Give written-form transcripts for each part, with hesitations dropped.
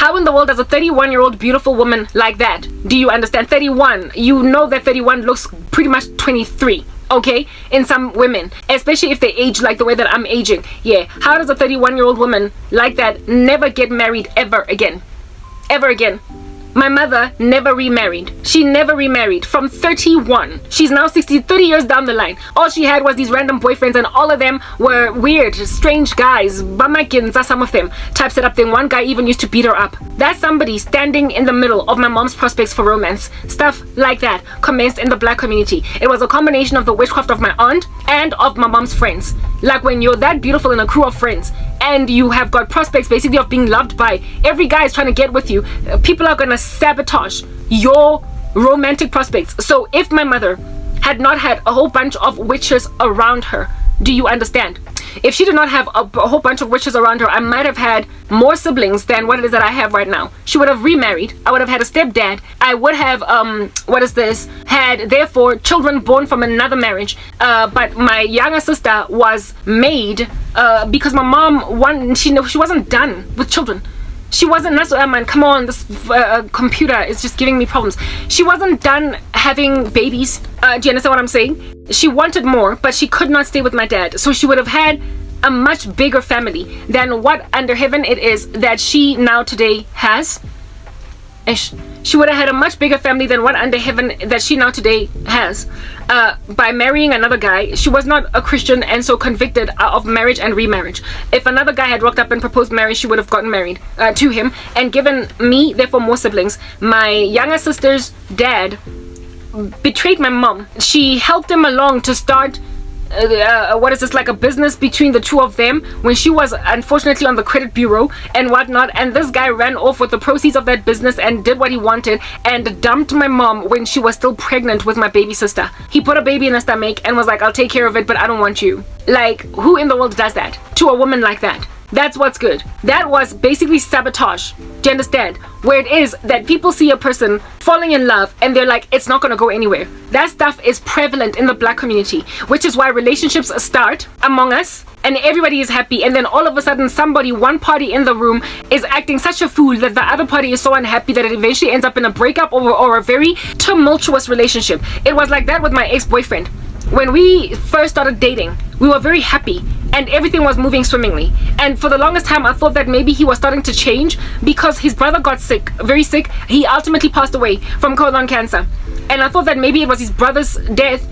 How in the world does a 31-year-old beautiful woman like that, do you understand? 31, you know that 31 looks pretty much 23. Okay, in some women, especially if they age like the way that I'm aging. Yeah, how does a 31-year-old woman like that never get married ever again? Ever again? My mother never remarried. She never remarried from 31. She's now 60, 30 years down the line. All she had was these random boyfriends, and all of them were weird, strange guys. Bamakins, some of them. Type set up thing. One guy even used to beat her up. That's somebody standing in the middle of my mom's prospects for romance. Stuff like that commenced in the black community. It was a combination of the witchcraft of my aunt and of my mom's friends. Like when you're that beautiful in a crew of friends and you have got prospects basically of being loved by every guy is trying to get with you, people are gonna sabotage your romantic prospects. So if my mother had not had a whole bunch of witches around her, do you understand? If she did not have a whole bunch of witches around her, I might have had more siblings than what it is that I have right now. She would have remarried. I would have had a stepdad. I would have had therefore children born from another marriage. But my younger sister was made because my mom she wasn't done with children. She wasn't, man, come on, this computer is just giving me problems. She wasn't done having babies. Do you understand what I'm saying? She wanted more, but she could not stay with my dad. So she would have had a much bigger family than what under heaven it is that she now today has. She would have had a much bigger family than what under heaven that she now today has by marrying another guy. She was not a Christian and so convicted of marriage and remarriage. If another guy had walked up and proposed marriage, she would have gotten married to him and given me therefore more siblings. My younger sister's dad betrayed my mom. She helped him along to start like a business between the two of them when she was unfortunately on the credit bureau and whatnot, and this guy ran off with the proceeds of that business and did what he wanted and dumped my mom when she was still pregnant with my baby sister. He put a baby in her stomach and was like, I'll take care of it, but I don't want you. Like, who in the world does that to a woman like that? That's what's good. That was basically sabotage. Do you understand? Where it is that people see a person falling in love and they're like, it's not going to go anywhere. That stuff is prevalent in the black community, which is why relationships start among us and everybody is happy, and then all of a sudden one party in the room is acting such a fool that the other party is so unhappy that it eventually ends up in a breakup or a very tumultuous relationship. It was like that with my ex-boyfriend. When we first started dating, we were very happy and everything was moving swimmingly. And for the longest time, I thought that maybe he was starting to change because his brother got sick, very sick. He ultimately passed away from colon cancer. And I thought that maybe it was his brother's death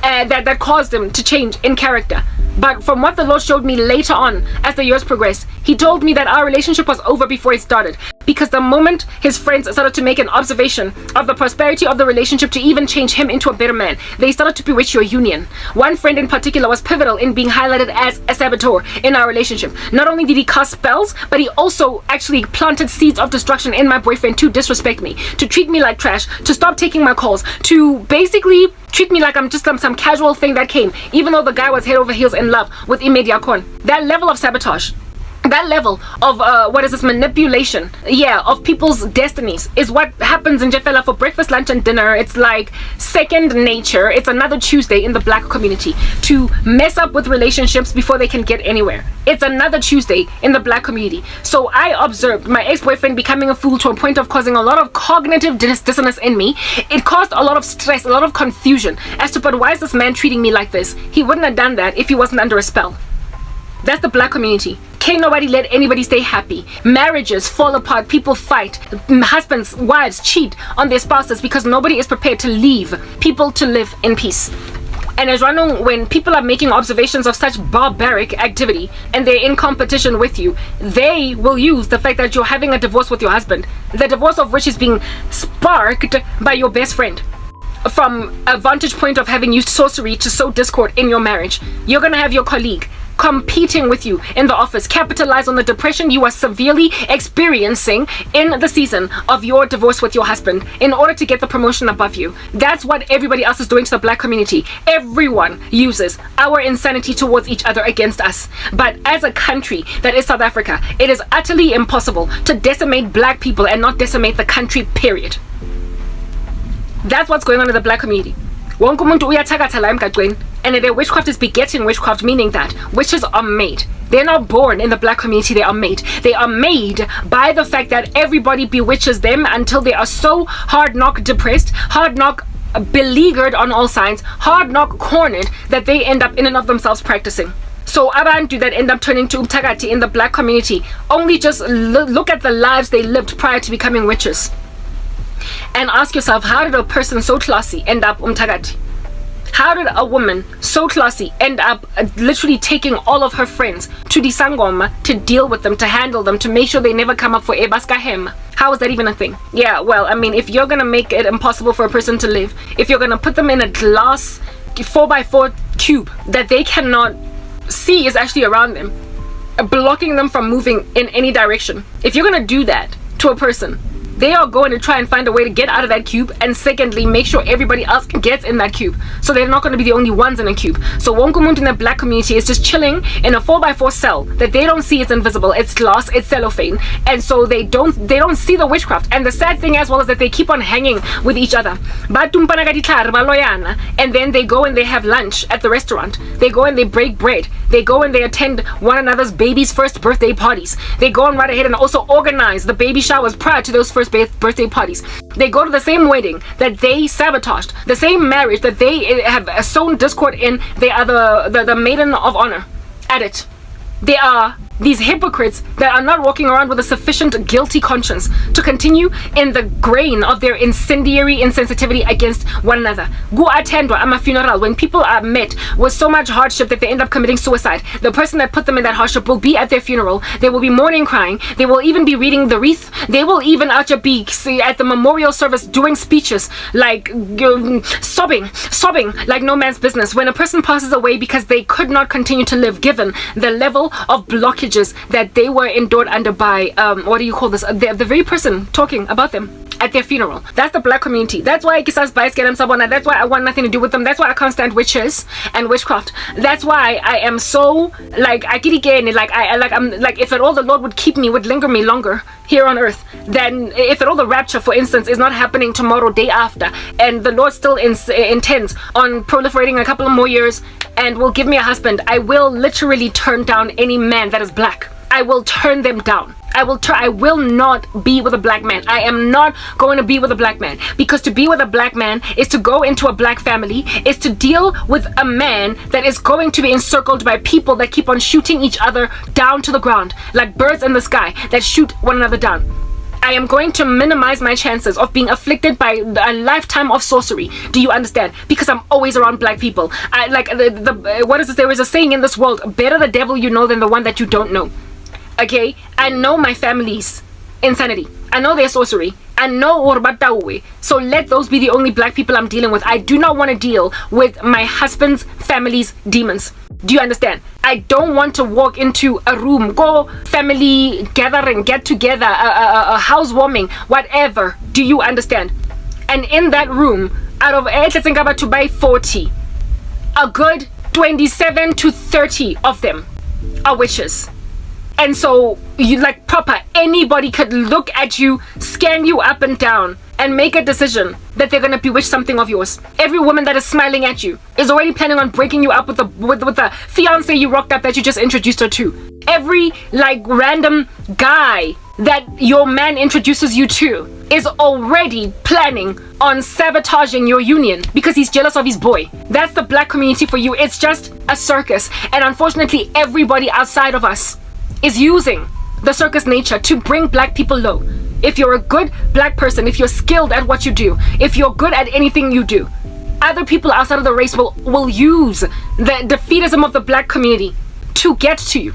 that caused him to change in character. But from what the Lord showed me later on as the years progressed, he told me that our relationship was over before it started. Because the moment his friends started to make an observation of the prosperity of the relationship to even change him into a better man, they started to bewitch your union. One friend in particular was pivotal in being highlighted as a saboteur in our relationship. Not only did he cast spells, but he also actually planted seeds of destruction in my boyfriend to disrespect me, to treat me like trash, to stop taking my calls, to basically treat me like I'm just some casual thing that came, even though the guy was head over heels in love with Imediakon. That level of sabotage, that level of manipulation, of people's destinies is what happens in Jeffela for breakfast, lunch and dinner. It's like second nature. It's another Tuesday in the black community to mess up with relationships before they can get anywhere. It's another Tuesday in the black community. So I observed my ex-boyfriend becoming a fool to a point of causing a lot of cognitive dissonance in me. It caused a lot of stress, a lot of confusion as to, but why is this man treating me like this? He wouldn't have done that if he wasn't under a spell. That's the black community. Can't nobody let anybody stay happy. Marriages fall apart. People fight. Husbands, wives cheat on their spouses because nobody is prepared to leave people to live in peace. And as Ranong, when people are making observations of such barbaric activity and they're in competition with you, they will use the fact that you're having a divorce with your husband, the divorce of which is being sparked by your best friend. From a vantage point of having used sorcery to sow discord in your marriage, you're going to have your colleague competing with you in the office, capitalize on the depression you are severely experiencing in the season of your divorce with your husband in order to get the promotion above you. That's what everybody else is doing to the black community. Everyone uses our insanity towards each other against us. But as a country that is South Africa, it is utterly impossible to decimate black people and not decimate the country, period. That's what's going on in the black community. Wonke umuntu uyathakatha la emgaqweni And their witchcraft is begetting witchcraft, meaning that witches are made. They're not born in the black community, they are made. They are made by the fact that everybody bewitches them until they are so hard knock depressed, hard knock beleaguered on all sides, hard knock cornered, that they end up in and of themselves practicing. So abantu that end up turning to umthakathi in the black community, only just look at the lives they lived prior to becoming witches. And ask yourself, how did a person so classy end up umthakathi? How did a woman so classy end up literally taking all of her friends to the Sangoma to deal with them, to handle them, to make sure they never come up for Ebaskahem? How is that even a thing? Yeah, well, I mean, if you're gonna make it impossible for a person to live, if you're gonna put them in a glass 4x4 cube that they cannot see is actually around them, blocking them from moving in any direction, if you're gonna do that to a person, they are going to try and find a way to get out of that cube, and secondly, make sure everybody else gets in that cube. So they're not going to be the only ones in a cube. So Wonkumuntu in the black community is just chilling in a 4x4 cell that they don't see. It's invisible, it's glass, it's cellophane, and so they don't see the witchcraft. And the sad thing as well is that they keep on hanging with each other. And then they go and they have lunch at the restaurant. They go and they break bread. They go and they attend one another's baby's first birthday parties. They go and right ahead and also organize the baby showers prior to those first birthday parties. They go to the same wedding that they sabotaged, the same marriage that they have sown discord in. They are the maiden of honor at it. They are these hypocrites that are not walking around with a sufficient guilty conscience to continue in the grain of their incendiary insensitivity against one another. Gu attendwa ama funeral, when people are met with so much hardship that they end up committing suicide, the person that put them in that hardship will be at their funeral. They will be mourning, crying. They will even be reading the wreath. They will even be at the memorial service doing speeches like sobbing like no man's business when a person passes away because they could not continue to live given the level of blockages that they were endured under by what do you call this, the very person talking about them at their funeral. That's the black community. That's why that's why I want nothing to do with them. That's why I can't stand witches and witchcraft. That's why I am so like I'm like, if at all the Lord would keep me, would linger me longer here on earth, then if at all the rapture, for instance, is not happening tomorrow, day after, and the Lord still intends on proliferating a couple of more years and will give me a husband, I will literally turn down any man that is black. I will turn them down. I will not be with a black man. I am not going to be with a black man, because to be with a black man is to go into a black family, is to deal with a man that is going to be encircled by people that keep on shooting each other down to the ground like birds in the sky that shoot one another down. I am going to minimize my chances of being afflicted by a lifetime of sorcery. Do you understand? Because I'm always around black people. I like what is this? There is a saying in this world: better the devil you know than the one that you don't know. Okay, I know my family's insanity. I know their sorcery. I know Orbatawe. So let those be the only black people I'm dealing with. I do not want to deal with my husband's family's demons. Do you understand? I don't want to walk into a room, go family gathering, get together, a housewarming, whatever. Do you understand? And in that room, out of let's think about to buy 40, a good 27 to 30 of them are witches. And so you like proper, anybody could look at you, scan you up and down, and make a decision that they're gonna bewitch something of yours. Every woman that is smiling at you is already planning on breaking you up with the fiance you rocked up that you just introduced her to. Every like random guy that your man introduces you to is already planning on sabotaging your union because he's jealous of his boy. That's the black community for you. It's just a circus, and unfortunately everybody outside of us is using the circus nature to bring black people low. If you're a good black person, if you're skilled at what you do, if you're good at anything you do, other people outside of the race will use the defeatism of the black community to get to you.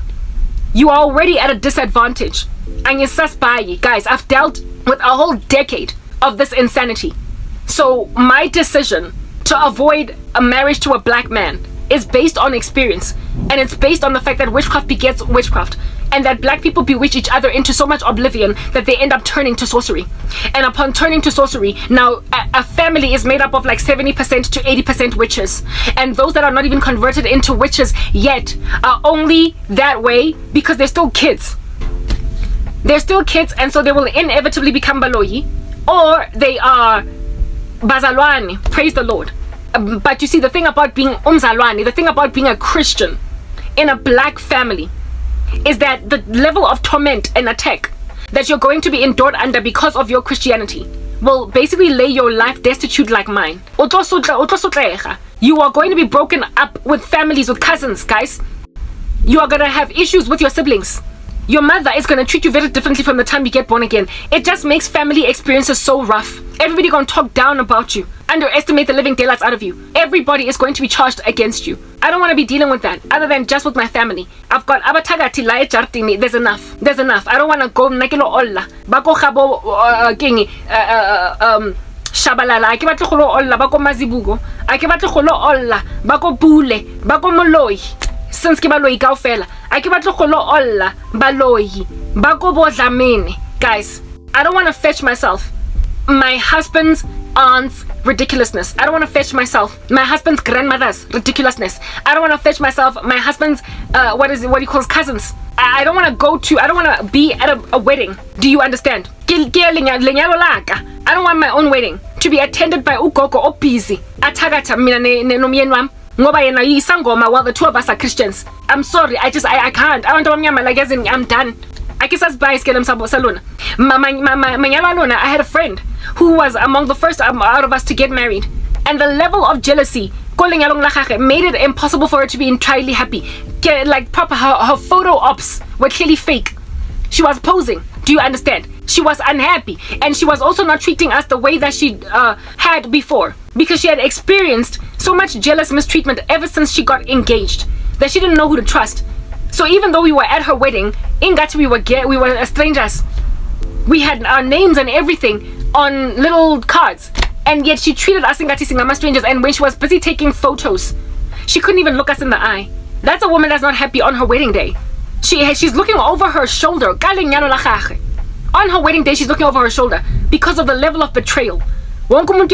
You are already at a disadvantage. And guys, I've dealt with a whole decade of this insanity. So my decision to avoid a marriage to a black man is based on experience, and it's based on the fact that witchcraft begets witchcraft, and that black people bewitch each other into so much oblivion that they end up turning to sorcery. And upon turning to sorcery, now a family is made up of like 70% to 80% witches, and those that are not even converted into witches yet are only that way because they're still kids. They're still kids, and so they will inevitably become baloyi, or they are bazalwane, praise the Lord. But you see, the thing about being umzalwane, the thing about being a Christian in a black family, is that the level of torment and attack that you're going to be endured under because of your Christianity will basically lay your life destitute like mine. You are going to be broken up with families, with cousins, guys. You are going to have issues with your siblings. Your mother is going to treat you very differently from the time you get born again. It just makes family experiences so rough. Everybody going to talk down about you, underestimate the living daylights out of you. Everybody is going to be charged against you. I don't want to be dealing with that other than just with my family. I've got abatagati la echartini. There's enough. There's enough. I don't want to go nakelo olla. Bako khabo kingi shabalala. Ake batlo kholo olla bako mazibugo. Ake batlo kholo olla bako bule bako moloi. Since ke baloi kaofela. Ake batlo kholo olla baloi bako bodlamene. Guys, I don't want to fetch myself my husband's aunt's ridiculousness. I don't want to fetch myself my husband's grandmother's ridiculousness. I don't want to fetch myself my husband's what he calls cousins. I don't want to be at a wedding. Do you understand? I don't want my own wedding to be attended by ugogo obhizi athakatha mina nomyeni wami ngoba yena yisangoma while the two of us are Christians. I'm sorry, I can't. I want to I'm done. I had a friend who was among the first out of us to get married, and the level of jealousy made it impossible for her to be entirely happy. Like proper, her photo ops were clearly fake. She was posing. Do you understand? She was unhappy, and she was also not treating us the way that she had before, because she had experienced so much jealous mistreatment ever since she got engaged that she didn't know who to trust. So even though we were at her wedding, we were strangers. We had our names and everything on little cards, and yet she treated us ingati strangers. And when she was busy taking photos, she couldn't even look us in the eye. That's a woman that's not happy on her wedding day. She's looking over her shoulder. On her wedding day, she's looking over her shoulder because of the level of betrayal. Even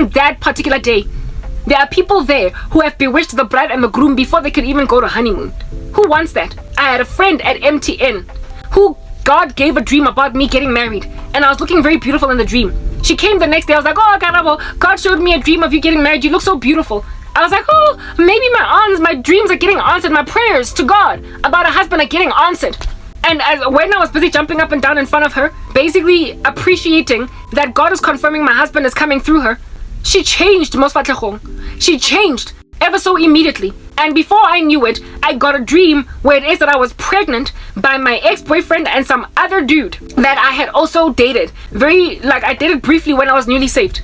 that particular day, there are people there who have bewitched the bride and the groom before they could even go to honeymoon. Who wants that? I had a friend at MTN who God gave a dream about me getting married, and I was looking very beautiful in the dream. She came the next day. I was like, oh, Karabo, God showed me a dream of you getting married. You look so beautiful. I was like, oh, maybe my dreams are getting answered. My prayers to God about a husband are getting answered. And when I was busy jumping up and down in front of her, basically appreciating that God is confirming my husband is coming through her, she changed, She changed ever so immediately. And before I knew it, I got a dream where it is that I was pregnant by my ex-boyfriend and some other dude that I had also dated. I dated briefly when I was newly saved.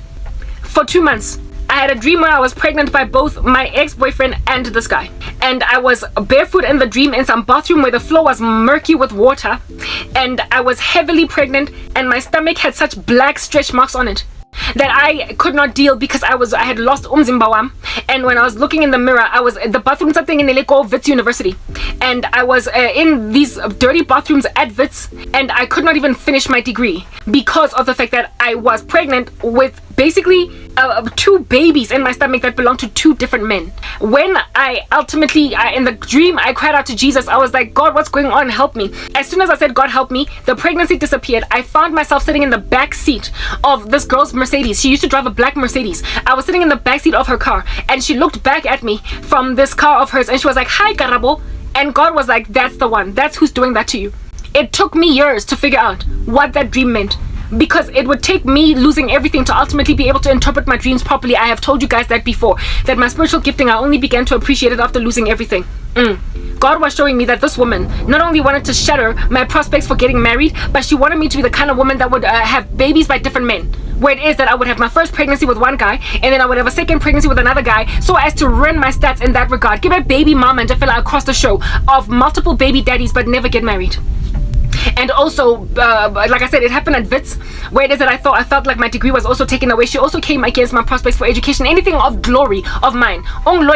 For 2 months. I had a dream where I was pregnant by both my ex-boyfriend and this guy. And I was barefoot in the dream in some bathroom where the floor was murky with water. And I was heavily pregnant, and my stomach had such black stretch marks on it that I could not deal because I had lost umzimba wam. And when I was looking in the mirror, I was the bathroom something in Eleko Wits University, and I was in these dirty bathrooms at Wits, and I could not even finish my degree because of the fact that I was pregnant with basically 2 babies in my stomach that belonged to 2 different men. When I ultimately in the dream, I cried out to Jesus. I was like, God, what's going on? Help me. As soon as I said, God, help me, the pregnancy disappeared. I found myself sitting in the back seat of this girl's Mercedes. She used to drive a black Mercedes. I was sitting in the back seat of her car, and she looked back at me from this car of hers, and she was like, hi, Karabo. And God was like, that's the one. That's who's doing that to you. It took me years to figure out what that dream meant, because it would take me losing everything to ultimately be able to interpret my dreams properly. I have told you guys that before, that my spiritual gifting, I only began to appreciate it after losing everything. God was showing me that this woman not only wanted to shatter my prospects for getting married, but she wanted me to be the kind of woman that would have babies by different men. Where it is that I would have my first pregnancy with one guy, and then I would have a second pregnancy with another guy, so as to run my stats in that regard. Give a baby mama and fella across the show of multiple baby daddies but never get married. And also, like I said, it happened at Wits, where it is that I felt like my degree was also taken away. She also came against my prospects for education, anything of glory of mine. And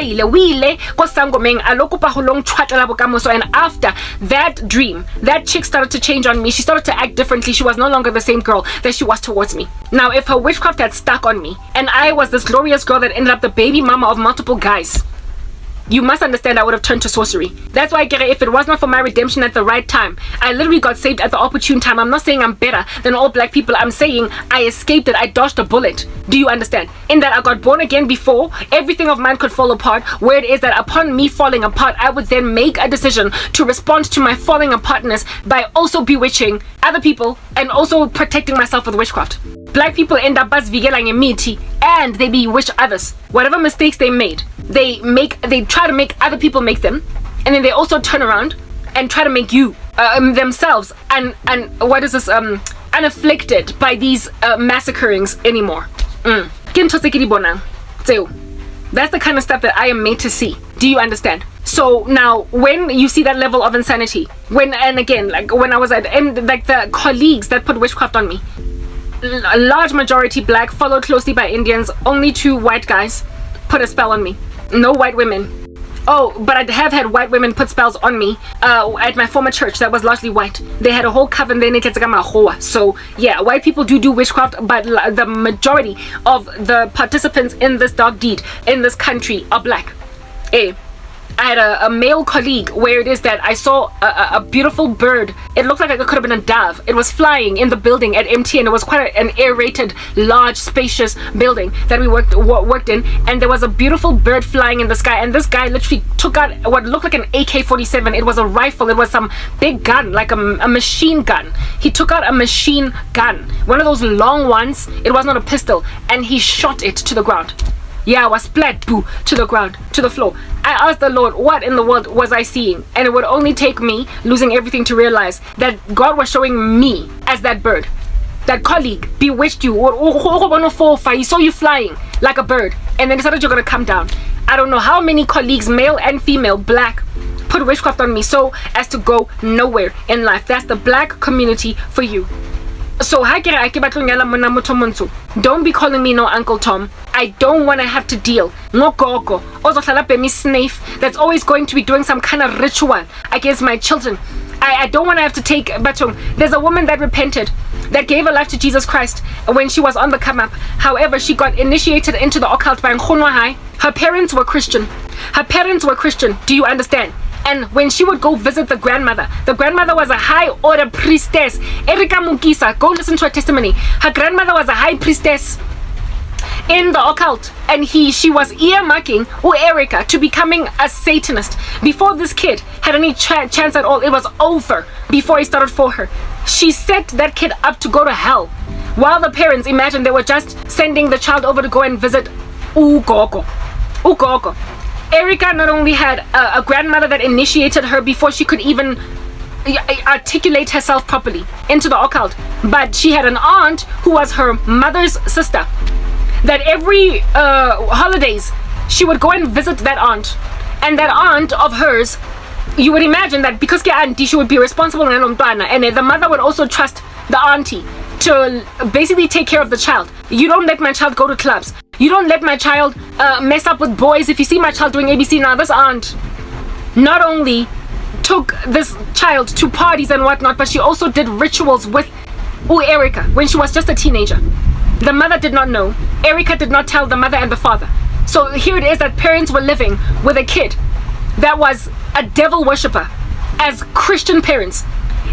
after that dream, that chick started to change on me. She started to act differently. She was no longer the same girl that she was towards me. Now, if her witchcraft had stuck on me, and I was this glorious girl that ended up the baby mama of multiple guys, you must understand I would have turned to sorcery. That's why, if it was not for my redemption at the right time, I literally got saved at the opportune time. I'm not saying I'm better than all black people. I'm saying I escaped it. I dodged a bullet. Do you understand? In that I got born again before everything of mine could fall apart, where it is that upon me falling apart, I would then make a decision to respond to my falling apartness by also bewitching other people and also protecting myself with witchcraft. Black people end up basvigelang emiti and they bewitch others. Whatever mistakes they made, they try to make other people make them, and then they also turn around and try to make you themselves and what is this unafflicted by these massacrings anymore. That's the kind of stuff that I am made to see. Do you understand? So now when you see that level of insanity, when I was at the colleagues that put witchcraft on me, a large majority black, followed closely by Indians, only 2 white guys put a spell on me. No white women. Oh, but I have had white women put spells on me at my former church that was largely white. They had a whole coven. So yeah, white people do witchcraft, but the majority of the participants in this dark deed in this country are black. I had a male colleague where it is that I saw a beautiful bird. It looked like it could have been a dove. It was flying in the building at MT, and it was quite an aerated, large, spacious building that we worked in. And there was a beautiful bird flying in the sky. And this guy literally took out what looked like an AK-47. It was a rifle. It was some big gun, like a machine gun. He took out a machine gun, one of those long ones. It was not a pistol, and he shot it to the ground. Yeah, I was splat, boo, to the ground, to the floor. I asked the Lord, what in the world was I seeing? And it would only take me losing everything to realize that God was showing me as that bird. That colleague bewitched you. He saw you flying like a bird, and then decided you're going to come down. I don't know how many colleagues, male and female, black, put witchcraft on me so as to go nowhere in life. That's the black community for you. So don't be calling me no Uncle Tom. I don't want to have to deal. No gogo. That's always going to be doing some kind of ritual against my children. I don't want to have to take Batong. There's a woman that repented, that gave her life to Jesus Christ when she was on the come up. However, she got initiated into the occult by Nkhonwa High. Her parents were Christian. Do you understand? And when she would go visit the grandmother was a high order priestess. Erika Mukisa, go listen to her testimony. Her grandmother was a high priestess in the occult, and she was earmarking Erica to becoming a Satanist. Before this kid had any chance at all, it was over before he started for her. She set that kid up to go to hell, while the parents, imagine, they were just sending the child over to go and visit Ugogo. Erica not only had a grandmother that initiated her before she could even articulate herself properly into the occult, but she had an aunt who was her mother's sister, that every holidays she would go and visit that aunt. And that aunt of hers, you would imagine that because auntie, she would be responsible, and the mother would also trust the auntie to basically take care of the child. You don't let my child go to clubs. You don't let my child mess up with boys. If you see my child doing ABC, now this aunt not only took this child to parties and whatnot, but she also did rituals with Erica when she was just a teenager. The mother did not know. Erica did not tell the mother and the father. So here it is that parents were living with a kid that was a devil worshipper as Christian parents.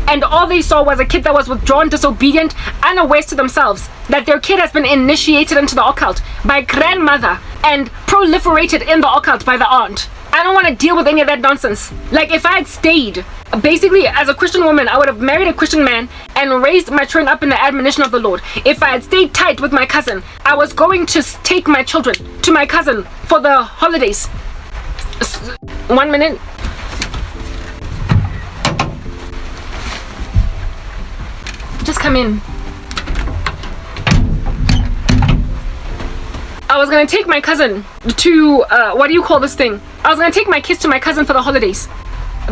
And all they saw was a kid that was withdrawn, disobedient, unaware to themselves that their kid has been initiated into the occult by grandmother and proliferated in the occult by the aunt. I don't want to deal with any of that nonsense. Like, if I had stayed, basically, as a Christian woman, I would have married a Christian man and raised my children up in the admonition of the Lord. If I had stayed tight with my cousin, I was going to take my children to my cousin for the holidays. 1 minute. Just come in. I was gonna take my cousin to what do you call this thing? I was gonna take my kids to my cousin for the holidays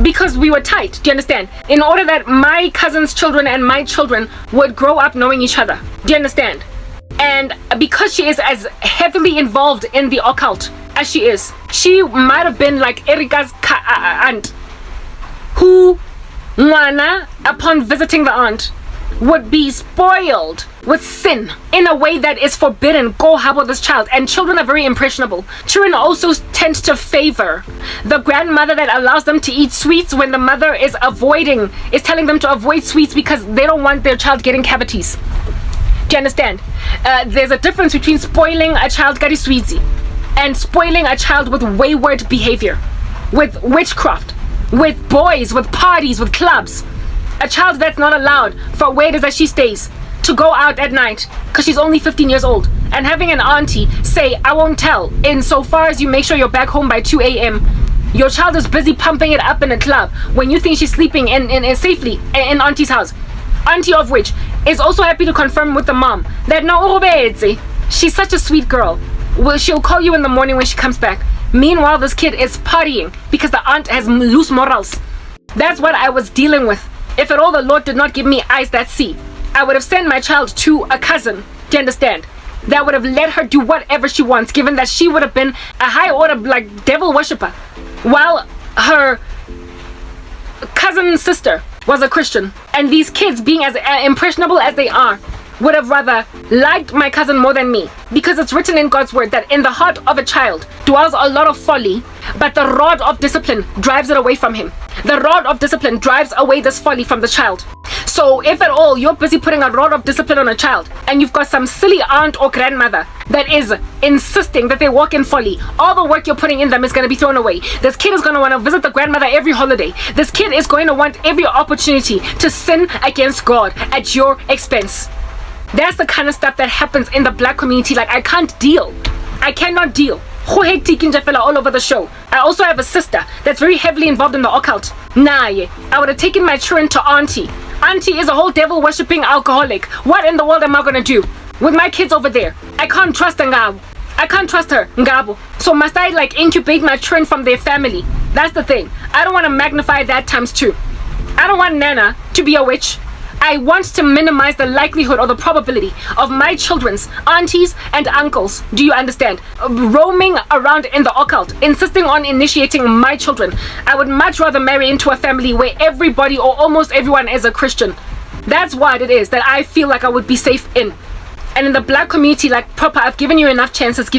because we were tight. Do you understand? In order that my cousin's children and my children would grow up knowing each other. Do you understand? And because she is as heavily involved in the occult as she is, she might have been like Erica's aunt, who, upon visiting the aunt, would be spoiled with sin in a way that is forbidden. Go harbor this child. And children are very impressionable. Children also tend to favor the grandmother that allows them to eat sweets when the mother is telling them to avoid sweets because they don't want their child getting cavities. Do you understand? There's a difference between spoiling a child kari sweetie and spoiling a child with wayward behavior, with witchcraft, with boys, with parties, with clubs. A child that's not allowed for where it is that she stays to go out at night because she's only 15 years old, and having an auntie say, I won't tell, insofar as you make sure you're back home by 2 a.m. Your child is busy pumping it up in a club when you think she's sleeping in safely in auntie's house. Auntie of which is also happy to confirm with the mom that no, she's such a sweet girl. Well, she'll call you in the morning when she comes back. Meanwhile, this kid is partying because the aunt has loose morals. That's what I was dealing with. If at all the Lord did not give me eyes that see, I would have sent my child to a cousin. Do you understand? That would have let her do whatever she wants, given that she would have been a high order like devil worshipper, while her cousin sister was a Christian. And these kids, being as impressionable as they are, would have rather liked my cousin more than me, because it's written in God's word that in the heart of a child dwells a lot of folly, but the rod of discipline drives it away from him. The rod of discipline drives away this folly from the child. So if at all you're busy putting a rod of discipline on a child and you've got some silly aunt or grandmother that is insisting that they walk in folly, all the work you're putting in them is going to be thrown away. This kid is going to want to visit the grandmother every holiday. This kid is going to want every opportunity to sin against God at your expense. That's the kind of stuff that happens in the black community. Like, I can't deal. I cannot deal. All over the show. I also have a sister that's very heavily involved in the occult. I would have taken my children to auntie. Auntie is a whole devil worshipping alcoholic. What in the world am I gonna do with my kids over there? I can't trust Ngabo. I can't trust her, Ngabo. So must I like incubate my children from their family? That's the thing. I don't want to magnify that times 2. I don't want Nana to be a witch. I want to minimize the likelihood or the probability of my children's aunties and uncles, do you understand, roaming around in the occult, insisting on initiating my children. I would much rather marry into a family where everybody or almost everyone is a Christian. That's what it is that I feel like I would be safe in. And in the black community, like proper, I've given you enough chances.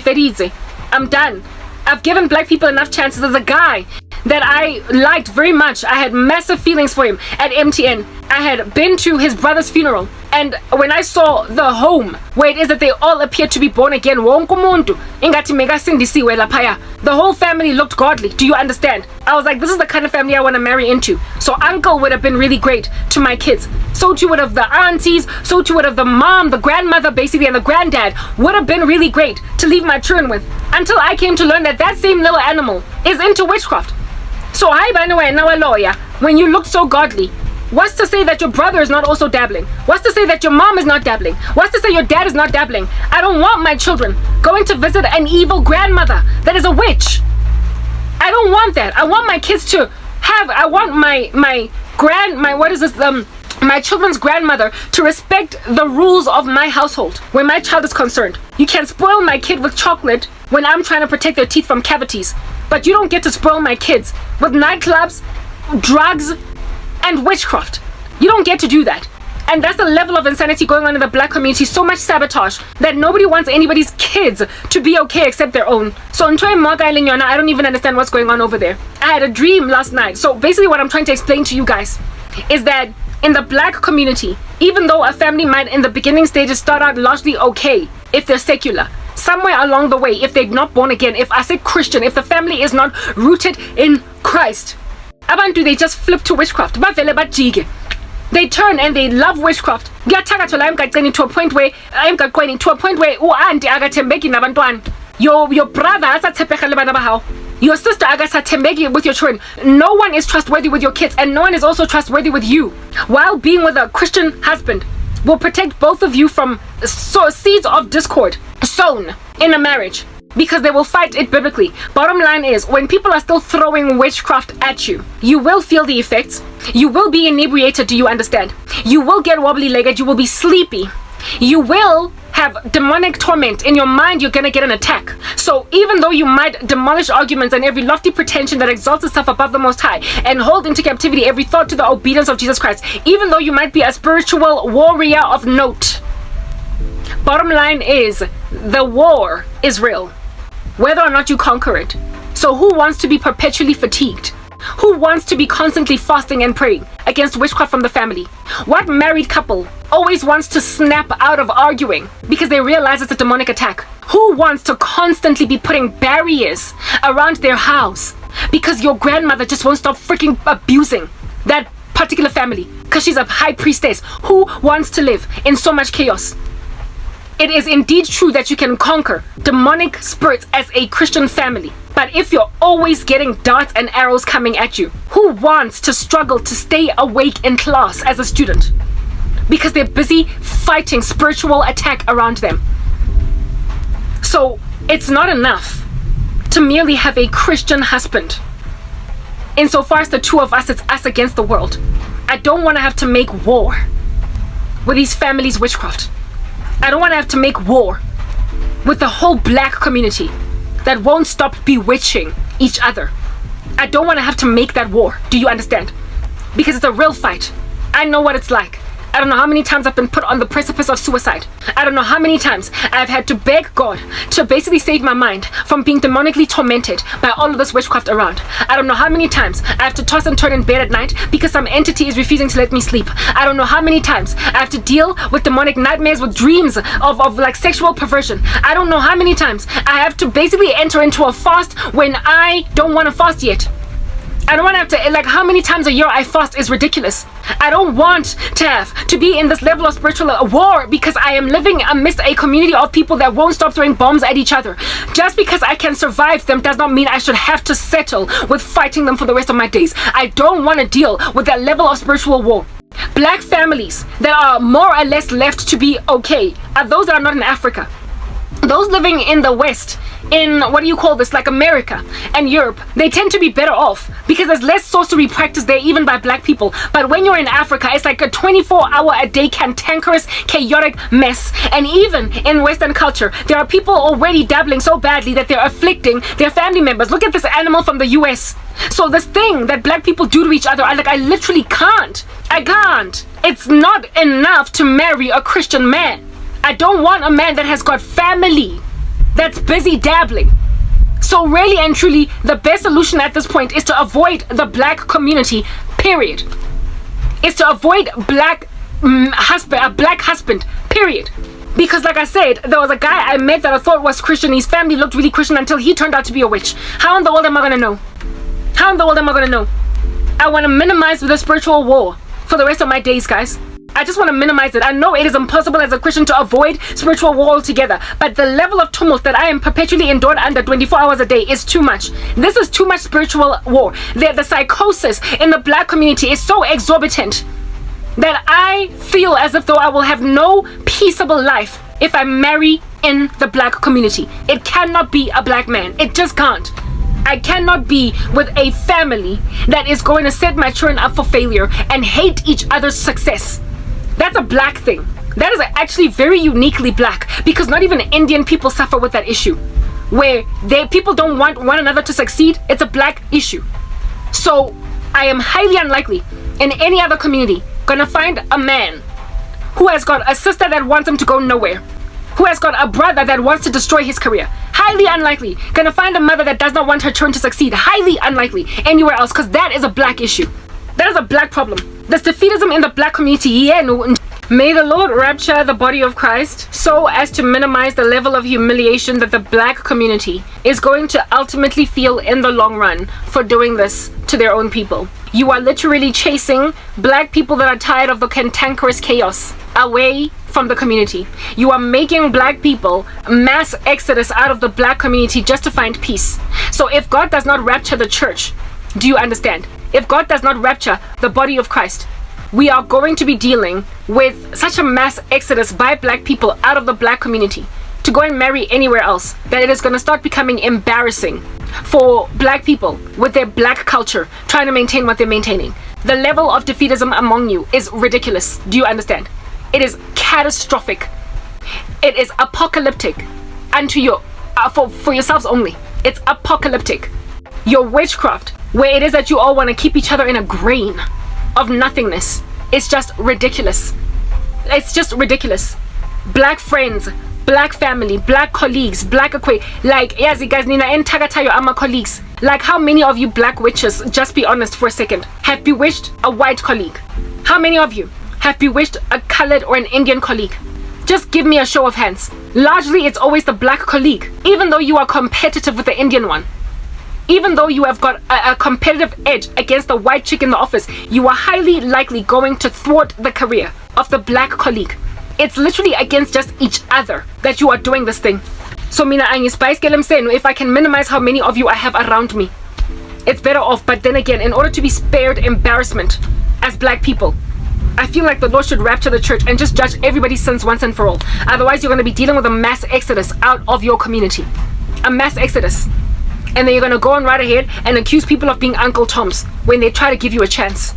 I'm done. I've given black people enough chances. As a guy that I liked very much, I had massive feelings for him at MTN. I had been to his brother's funeral, and when I saw the home where it is that they all appeared to be born again, the whole family looked godly. Do you understand? I was like, this is the kind of family I want to marry into. So uncle would have been really great to my kids. So too would have the aunties, so too would have the mom, the grandmother basically, and the granddad would have been really great to leave my children with, until I came to learn that that same little animal is into witchcraft. So hi, by the way, now a lawyer, when you look so godly, what's to say that your brother is not also dabbling? What's to say that your mom is not dabbling? What's to say your dad is not dabbling? I don't want my children going to visit an evil grandmother that is a witch. I don't want that. I want my kids to have, I want my children's grandmother to respect the rules of my household when my child is concerned. You can spoil my kid with chocolate when I'm trying to protect their teeth from cavities, but you don't get to spoil my kids with nightclubs, drugs, and witchcraft. You don't get to do that. And that's the level of insanity going on in the black community. So much sabotage that nobody wants anybody's kids to be okay except their own. So I don't even understand what's going on over there. I had a dream last night. So basically what I'm trying to explain to you guys is that in the black community, even though a family might in the beginning stages start out largely okay if they're secular, somewhere along the way, if they're not born again, if I say Christian, if the family is not rooted in Christ, abantu, they just flip to witchcraft. They turn and they love witchcraft. To a point where your brother, your sister with your children. No one is trustworthy with your kids, and no one is also trustworthy with you. While being with a Christian husband will protect both of you from seeds of discord sown in a marriage, because they will fight it biblically. Bottom line is, when people are still throwing witchcraft at you, you will feel the effects. You will be inebriated, do you understand? You will get wobbly-legged, you will be sleepy. You will have demonic torment in your mind, you're gonna get an attack. So even though you might demolish arguments and every lofty pretension that exalts itself above the Most High, and hold into captivity every thought to the obedience of Jesus Christ, even though you might be a spiritual warrior of note, bottom line is, the war is real, whether or not you conquer it. So who wants to be perpetually fatigued? Who wants to be constantly fasting and praying against witchcraft from the family? What married couple always wants to snap out of arguing because they realize it's a demonic attack? Who wants to constantly be putting barriers around their house because your grandmother just won't stop freaking abusing that particular family because she's a high priestess? Who wants to live in so much chaos? It is indeed true that you can conquer demonic spirits as a Christian family. But if you're always getting darts and arrows coming at you, who wants to struggle to stay awake in class as a student? Because they're busy fighting spiritual attack around them. So it's not enough to merely have a Christian husband. Insofar as the two of us, it's us against the world. I don't want to have to make war with these families' witchcraft. I don't want to have to make war with the whole black community that won't stop bewitching each other. I don't want to have to make that war. Do you understand? Because it's a real fight. I know what it's like. I don't know how many times I've been put on the precipice of suicide. I don't know how many times I've had to beg God to basically save my mind from being demonically tormented by all of this witchcraft around. I don't know how many times I have to toss and turn in bed at night because some entity is refusing to let me sleep. I don't know how many times I have to deal with demonic nightmares, with dreams of like sexual perversion. I don't know how many times I have to basically enter into a fast when I don't want to fast yet. I don't want to have to, like, how many times a year I fast is ridiculous. I don't want to have to be in this level of spiritual war because I am living amidst a community of people that won't stop throwing bombs at each other. Just because I can survive them does not mean I should have to settle with fighting them for the rest of my days. I don't want to deal with that level of spiritual war. Black families that are more or less left to be okay are those that are not in Africa. Those living in the West, in what do you call this, like America and Europe, they tend to be better off because there's less sorcery practiced there even by black people. But when you're in Africa, it's like a 24-hour-a-day cantankerous, chaotic mess. And even in Western culture, there are people already dabbling so badly that they're afflicting their family members. Look at this animal from the US. So this thing that black people do to each other, I literally can't. I can't. It's not enough to marry a Christian man. I don't want a man that has got family that's busy dabbling. So really and truly, the best solution at this point is to avoid the black community, period. It's to avoid a black husband, period. Because like I said, there was a guy I met that I thought was Christian. His family looked really Christian until he turned out to be a witch. How in the world am I going to know? How in the world am I going to know? I want to minimize the spiritual war for the rest of my days, guys. I just want to minimize it. I know it is impossible as a Christian to avoid spiritual war altogether, but the level of tumult that I am perpetually endured under 24 hours a day is too much. This is too much spiritual war. The psychosis in the black community is so exorbitant that I feel as if though I will have no peaceable life if I marry in the black community. It cannot be a black man. It just can't. I cannot be with a family that is going to set my children up for failure and hate each other's success. That's a black thing. That is actually very uniquely black, because not even Indian people suffer with that issue, where people don't want one another to succeed. It's a black issue. So I am highly unlikely in any other community gonna find a man who has got a sister that wants him to go nowhere, who has got a brother that wants to destroy his career. Highly unlikely gonna find a mother that does not want her children to succeed. Highly unlikely anywhere else, because that is a black issue. That is a black problem. There's defeatism in the black community. Yeah, no. May the Lord rapture the body of Christ so as to minimize the level of humiliation that the black community is going to ultimately feel in the long run for doing this to their own people. You are literally chasing black people that are tired of the cantankerous chaos away from the community. You are making black people mass exodus out of the black community just to find peace. So if God does not rapture the church, do you understand? If God does not rapture the body of Christ, we are going to be dealing with such a mass exodus by black people out of the black community to go and marry anywhere else that it is going to start becoming embarrassing for black people with their black culture trying to maintain what they're maintaining. The level of defeatism among you is ridiculous. Do you understand? It is catastrophic. It is apocalyptic unto your for yourselves only. It's apocalyptic. Your witchcraft, where it is that you all want to keep each other in a grain of nothingness, it's just ridiculous. It's just ridiculous. Black friends, black family, black colleagues, black like, yes, you guys, Nina and Tagatayo are my colleagues. Like, how many of you black witches, just be honest for a second, have bewitched a white colleague? How many of you have bewitched a colored or an Indian colleague? Just give me a show of hands. Largely, it's always the black colleague, even though you are competitive with the Indian one. Even though you have got a competitive edge against the white chick in the office, you are highly likely going to thwart the career of the black colleague. It's literally against just each other that you are doing this thing. So mina angispice if I can minimize how many of you I have around me, it's better off. But then again, in order to be spared embarrassment as black people, I feel like the Lord should rapture the church and just judge everybody's sins once and for all. Otherwise, you're going to be dealing with a mass exodus out of your community. A mass exodus. And then you're going to go on right ahead and accuse people of being Uncle Toms when they try to give you a chance.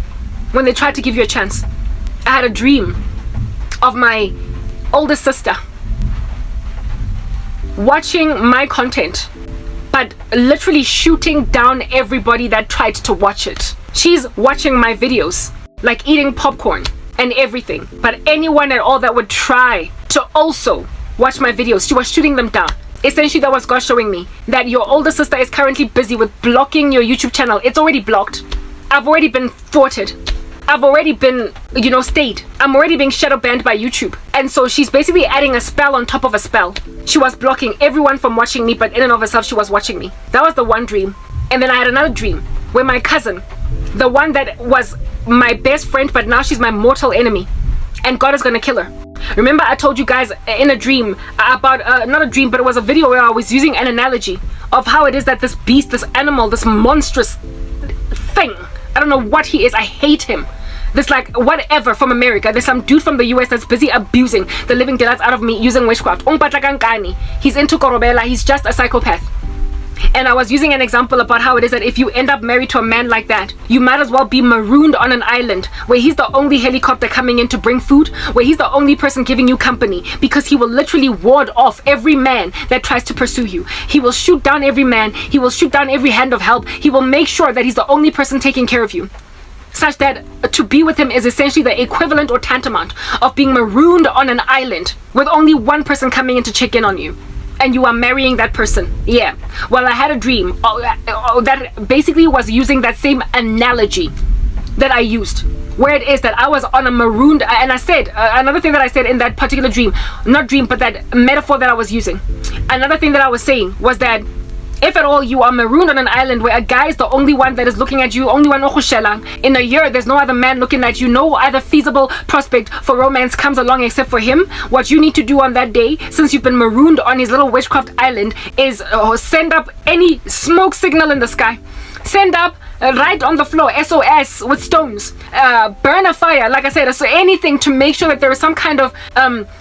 When they try to give you a chance. I had a dream of my older sister watching my content, but literally shooting down everybody that tried to watch it. She's watching my videos, like eating popcorn and everything. But anyone at all that would try to also watch my videos, she was shooting them down. Essentially, that was God showing me that your older sister is currently busy with blocking your YouTube channel. It's already blocked. I've already been thwarted. I've already been, stayed. I'm already being shadow banned by YouTube. And so she's basically adding a spell on top of a spell. She was blocking everyone from watching me, but in and of herself, she was watching me. That was the one dream. And then I had another dream where my cousin, the one that was my best friend, but now she's my mortal enemy, and God is going to kill her. Remember, I told you guys in a dream about, not a dream, but it was a video where I was using an analogy of how it is that this beast, this animal, this monstrous thing, I don't know what he is, I hate him. This like whatever from America, there's some dude from the US that's busy abusing the living daylights out of me using witchcraft. He's into korobela, he's just a psychopath. And I was using an example about how it is that if you end up married to a man like that, you might as well be marooned on an island where he's the only helicopter coming in to bring food, where he's the only person giving you company, because he will literally ward off every man that tries to pursue you. He will shoot down every man, he will shoot down every hand of help, he will make sure that he's the only person taking care of you. Such that to be with him is essentially the equivalent or tantamount of being marooned on an island with only one person coming in to check in on you. And you are marrying that person. Yeah. Well, I had a dream that basically was using that same analogy that I used, where it is that I was on a marooned, and I said another thing that I said in that particular dream, not dream, but that metaphor that I was using. Another thing that I was saying was that if at all you are marooned on an island where a guy is the only one that is looking at you, only one in a year, there's no other man looking at you, no other feasible prospect for romance comes along except for him. What you need to do on that day, since you've been marooned on his little witchcraft island, is send up any smoke signal in the sky. Send up right on the floor, SOS with stones, burn a fire, like I said, so anything to make sure that there is some kind of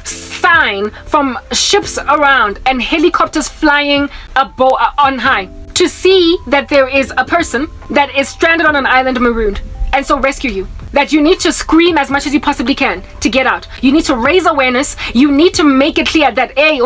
sign from ships around and helicopters flying on high to see that there is a person that is stranded on an island marooned, and so rescue you. That you need to scream as much as you possibly can to get out. You need to raise awareness. You need to make it clear that, hey,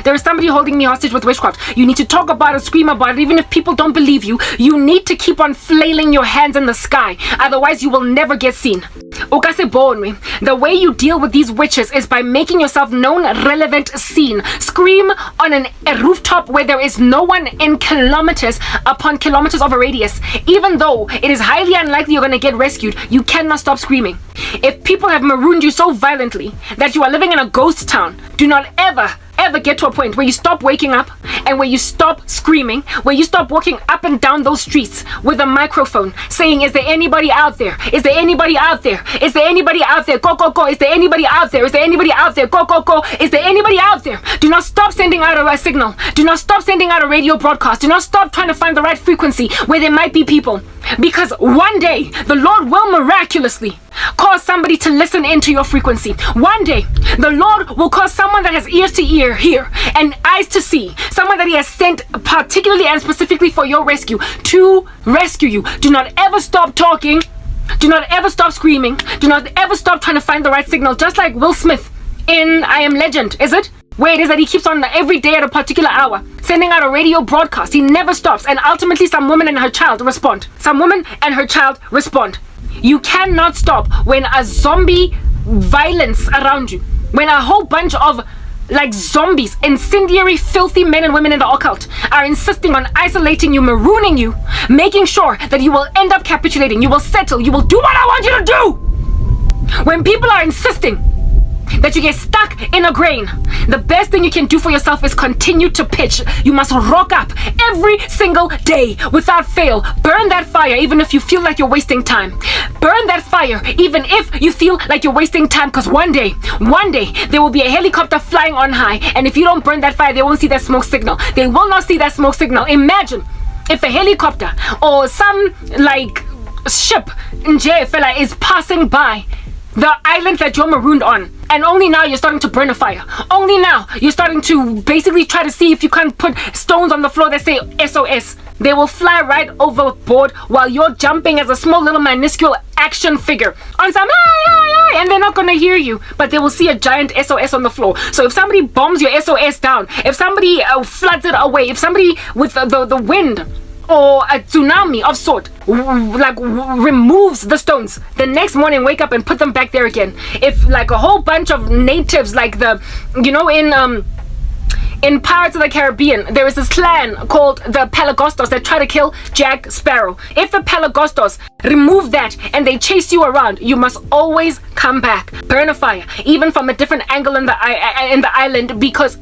there is somebody holding me hostage with witchcraft. You need to talk about it, scream about it, even if people don't believe you. You need to keep on flailing your hands in the sky. Otherwise, you will never get seen. The way you deal with these witches is by making yourself known, relevant, seen. Scream on a rooftop where there is no one in kilometers upon kilometers of a radius. Even though it is highly unlikely you're going to get rescued, you cannot stop screaming. If people have marooned you so violently that you are living in a ghost town, do not ever get to a point where you stop waking up and where you stop screaming, where you stop walking up and down those streets with a microphone saying, is there anybody out there? Is there anybody out there? Is there anybody out there? Go, go, go. Is there anybody out there? Is there anybody out there? Go, go, go. Is there anybody out there? Do not stop sending out a signal. Do not stop sending out a radio broadcast. Do not stop trying to find the right frequency where there might be people. Because one day, the Lord will miraculously cause somebody to listen into your frequency. One day, the Lord will cause someone that has ears to hear and eyes to see, someone that he has sent particularly and specifically for your rescue, to rescue you. Do not ever stop talking. Do not ever stop screaming. Do not ever stop trying to find the right signal. Just like Will Smith in I Am Legend, is it? Where it is that he keeps on every day at a particular hour, sending out a radio broadcast. He never stops. And ultimately some woman and her child respond. Some woman and her child respond. You cannot stop when a zombie violence around you, when a whole bunch of like zombies, incendiary, filthy men and women in the occult are insisting on isolating you, marooning you, making sure that you will end up capitulating, you will settle, you will do what I want you to do. When people are insisting that you get stuck in a grain, the best thing you can do for yourself is continue to pitch. You must rock up every single day without fail. Burn that fire even if you feel like you're wasting time. Burn that fire even if you feel like you're wasting time, because one day there will be a helicopter flying on high, and if you don't burn that fire, they won't see that smoke signal. They will not see that smoke signal. Imagine if a helicopter or some like ship nje fella is passing by the island that you're marooned on, and only now you're starting to burn a fire. Only now you're starting to basically try to see if you can put stones on the floor that say SOS. They will fly right overboard while you're jumping as a small little minuscule action figure on some and they're not gonna hear you, but they will see a giant SOS on the floor. So if somebody bombs your SOS down, if somebody floods it away, if somebody with the wind or a tsunami of sort removes the stones, the next morning wake up and put them back there again. If like a whole bunch of natives, like the in Pirates of the Caribbean, there is this clan called the Pelagostos that try to kill Jack Sparrow. If the Pelagostos remove that and they chase you around, you must always come back, burn a fire, even from a different angle in the island, because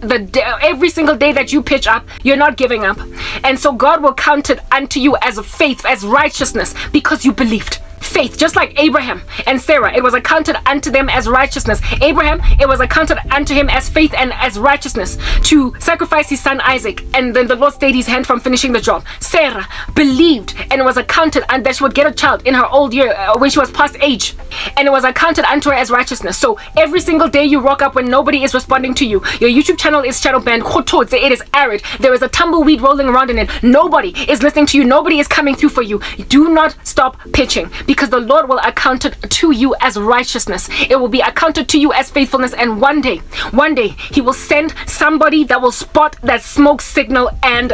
every single day that you pitch up, you're not giving up. And so God will count it unto you as faith, as righteousness, because you believed. Faith, just like Abraham and Sarah, it was accounted unto them as righteousness. Abraham, it was accounted unto him as faith and as righteousness to sacrifice his son Isaac, and then the Lord stayed his hand from finishing the job. Sarah believed, and it was accounted and that she would get a child in her old year when she was past age, and it was accounted unto her as righteousness. So every single day you rock up when nobody is responding to you, your YouTube channel is shadow banned, it is arid, there is a tumbleweed rolling around in it, nobody is listening to you, nobody is coming through for you. Do not stop pitching, because the Lord will account it to you as righteousness. It will be accounted to you as faithfulness, and one day he will send somebody that will spot that smoke signal and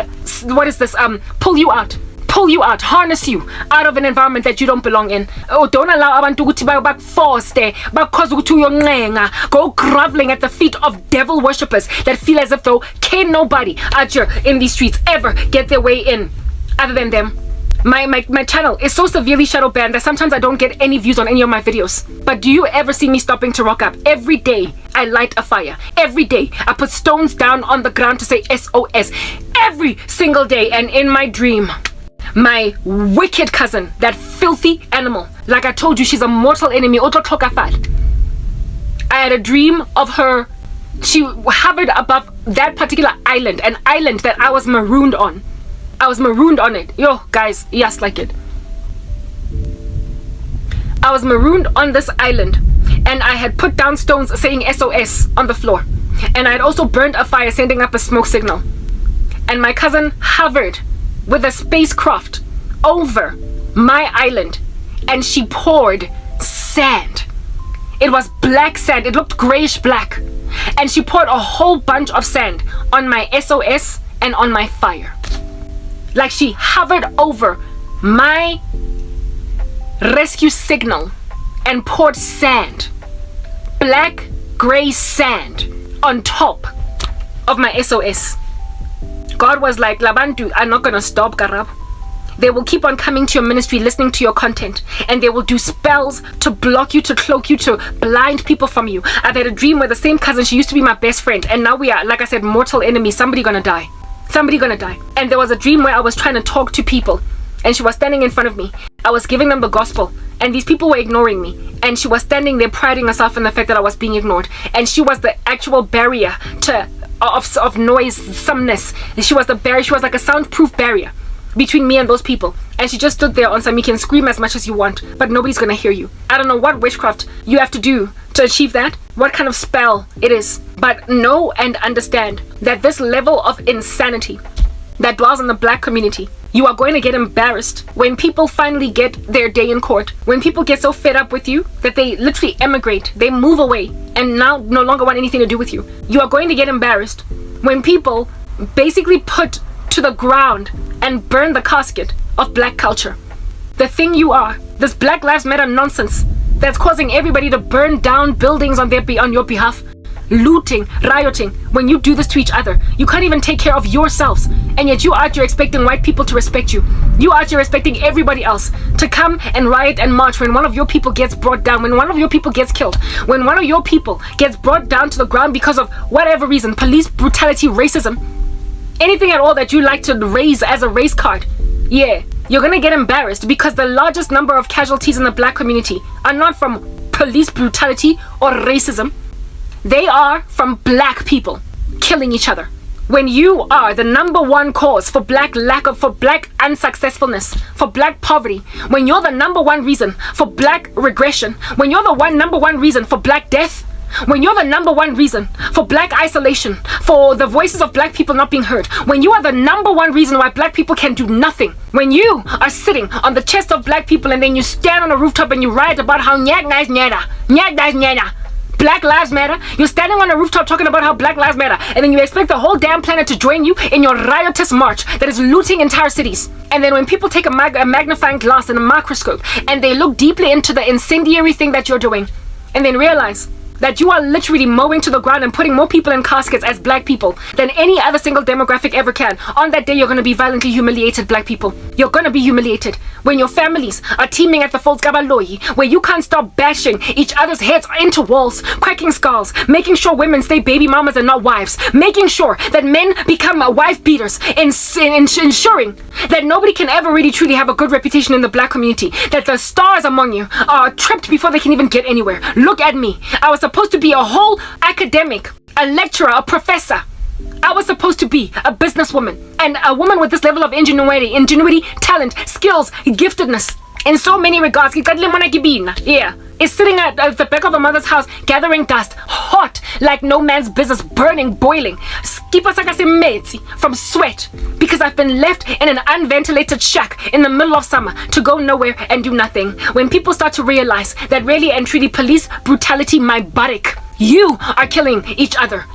pull you out, harness you out of an environment that you don't belong in. Oh, don't allow abantu ukuthi bakuforce because ukuthi uyoncenga, go groveling at the feet of devil worshippers that feel as if though can nobody out here in these streets ever get their way in other than them. My channel is so severely shadow banned that sometimes I don't get any views on any of my videos. But do you ever see me stopping to rock up? Every day I light a fire. Every day I put stones down on the ground to say SOS. Every single day. And in my dream, my wicked cousin, that filthy animal, like I told you, she's a mortal enemy. I had a dream of her. She hovered above that particular island, an island that I was marooned on. I was marooned on it. Yo, guys, yes, like it. I was marooned on this island, and I had put down stones saying SOS on the floor. And I had also burned a fire sending up a smoke signal. And my cousin hovered with a spacecraft over my island, and she poured sand. It was black sand. It looked grayish black. And she poured a whole bunch of sand on my SOS and on my fire. Like she hovered over my rescue signal and poured sand, black gray sand, on top of my SOS. God was like, Labantu are not gonna stop, Karab. They will keep on coming to your ministry, listening to your content, and they will do spells to block you, to cloak you, to blind people from you. I've had a dream where the same cousin, she used to be my best friend, and now we are, like I said, mortal enemies. Somebody gonna die. And there was a dream where I was trying to talk to people, and she was standing in front of me. I was giving them the gospel, and these people were ignoring me, and she was standing there priding herself in the fact that I was being ignored, and she was the actual barrier of noisomeness. She was the barrier. She was like a soundproof barrier between me and those people, and she just stood there on some. You can scream as much as you want, but nobody's gonna hear you. I don't know what witchcraft you have to do to achieve that, what kind of spell it is, but know and understand that this level of insanity that dwells in the black community You are going to get embarrassed when people finally get their day in court. When people get so fed up with you that they literally emigrate, they move away, and now no longer want anything to do with you. You are going to get embarrassed when people basically put to the ground and burn the casket of black culture. The thing you are, this Black Lives Matter nonsense that's causing everybody to burn down buildings on your behalf. Looting, rioting. When you do this to each other, you can't even take care of yourselves, and yet you out here expecting white people to respect you. You out here expecting everybody else to come and riot and march when one of your people gets brought down, when one of your people gets killed, when one of your people gets brought down to the ground because of whatever reason, police brutality, racism, anything at all that you like to raise as a race card. Yeah, you're gonna get embarrassed because the largest number of casualties in the black community are not from police brutality or racism. They are from black people killing each other. When you are the number one cause for black unsuccessfulness, for black poverty, when you're the number one reason for black regression, when you're the number one reason for black death, when you're the number one reason for black isolation, for the voices of black people not being heard, when you are the number one reason why black people can do nothing, when you are sitting on the chest of black people and then you stand on a rooftop and you write about how Black Lives Matter. You're standing on a rooftop talking about how Black Lives Matter, and then you expect the whole damn planet to join you in your riotous march that is looting entire cities. And then when people take a magnifying glass and a microscope and they look deeply into the incendiary thing that you're doing, and then realize that you are literally mowing to the ground and putting more people in caskets as black people than any other single demographic ever can. On that day, you're going to be violently humiliated, black people. You're going to be humiliated when your families are teeming at the Volksgabaloi, where you can't stop bashing each other's heads into walls, cracking skulls, making sure women stay baby mamas and not wives, making sure that men become wife beaters, ensuring that nobody can ever really truly have a good reputation in the black community, that the stars among you are tripped before they can even get anywhere. Look at me. I was supposed to be a whole academic, a lecturer, a professor. I was supposed to be a businesswoman, and a woman with this level of ingenuity, talent, skills, giftedness in so many regards. Yeah, is sitting at the back of a mother's house gathering dust, hot like no man's business, burning, boiling, from sweat, because I've been left in an unventilated shack in the middle of summer to go nowhere and do nothing. When people start to realize that really and truly police brutality, my buttock, you are killing each other.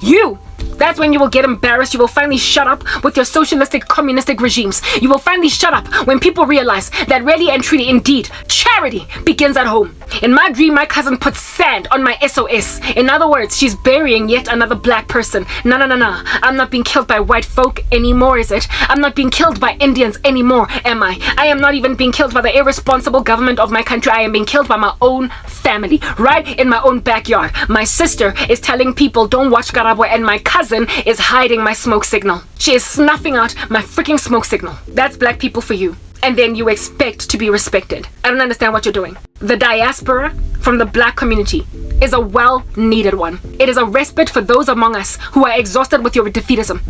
That's when you will get embarrassed. You will finally shut up with your socialistic, communistic regimes. You will finally shut up when people realize that really and truly, indeed, charity begins at home. In my dream, my cousin put sand on my SOS. In other words, she's burying yet another black person. No. I'm not being killed by white folk anymore, is it? I'm not being killed by Indians anymore, am I? I am not even being killed by the irresponsible government of my country. I am being killed by my own family, right in my own backyard. My sister is telling people don't watch Karabo, and my cousin is hiding my smoke signal. She is snuffing out my freaking smoke signal. That's black people for you. And then you expect to be respected. I don't understand what you're doing. The diaspora from the black community is a well-needed one. It is a respite for those among us who are exhausted with your defeatism.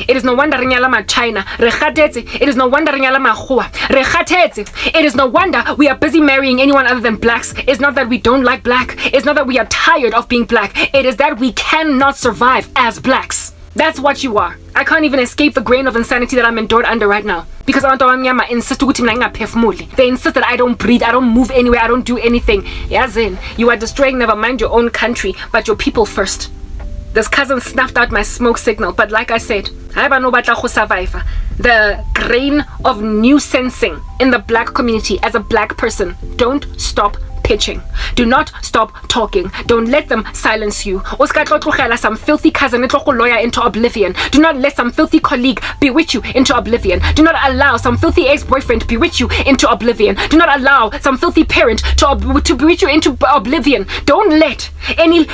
It is no wonder China. It is no wonder It is no wonder we are busy marrying anyone other than blacks. It's not that we don't like black. It's not that we are tired of being black. It is that we cannot survive as blacks. That's what you are. I can't even escape the grain of insanity that I'm endured under right now. Because abantu insist they insist that I don't breathe, I don't move anywhere, I don't do anything. Yazin, you are destroying never mind your own country, but your people first. This cousin snuffed out my smoke signal, but like I said, the grain of new sensing in the black community as a black person. Don't stop pitching. Do not stop talking. Don't let them silence you. Some filthy cousin lawyer into oblivion. Do not let some filthy colleague bewitch you into oblivion. Do not allow some filthy ex-boyfriend bewitch you into oblivion. Do not allow some filthy parent to bewitch you into oblivion. Don't let any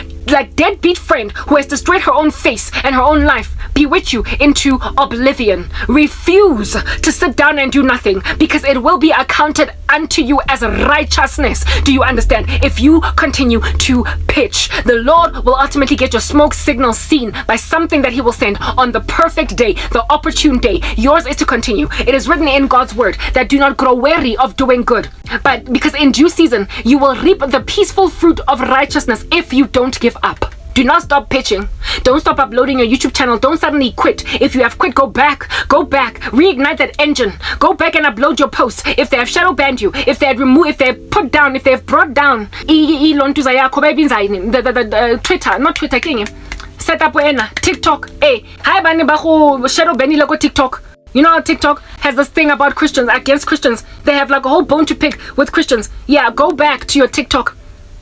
deadbeat friend who has destroyed her own face and her own life bewitch you into oblivion. Refuse to sit down and do nothing, because it will be accounted unto you as righteousness. Do you understand? If you continue to pitch, the Lord will ultimately get your smoke signal seen by something that he will send on the perfect day, the opportune day. Yours is to continue. It is written in God's word that do not grow weary of doing good, but because in due season you will reap the peaceful fruit of righteousness if you don't give up. Do not stop pitching. Don't stop uploading your YouTube channel. Don't suddenly quit. If you have quit, go back. Reignite that engine. Go back and upload your posts. If they have shadow banned you, if they had removed, if they have put down, if they have brought down the Twitter, not Twitter, set up TikTok. Hey, hi bani ba go shadow ban ile go TikTok. You know how TikTok has this thing about Christians, against Christians. They have like a whole bone to pick with Christians. Yeah, go back to your TikTok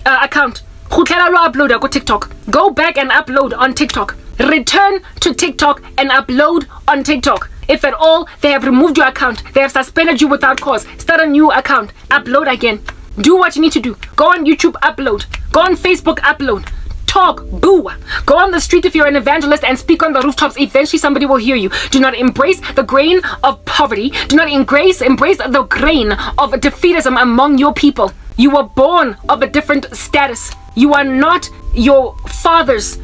account. Upload go TikTok. Go back and upload on TikTok. Return to TikTok and upload on TikTok. If at all they have removed your account, they have suspended you without cause, start a new account, upload again. Do what you need to do. Go on YouTube, upload. Go on Facebook, upload. Talk, boo. Go on the street if you're an evangelist and speak on the rooftops. Eventually somebody will hear you. Do not embrace the grain of poverty. Do not embrace the grain of defeatism among your people. You were born of a different status. You are not your father's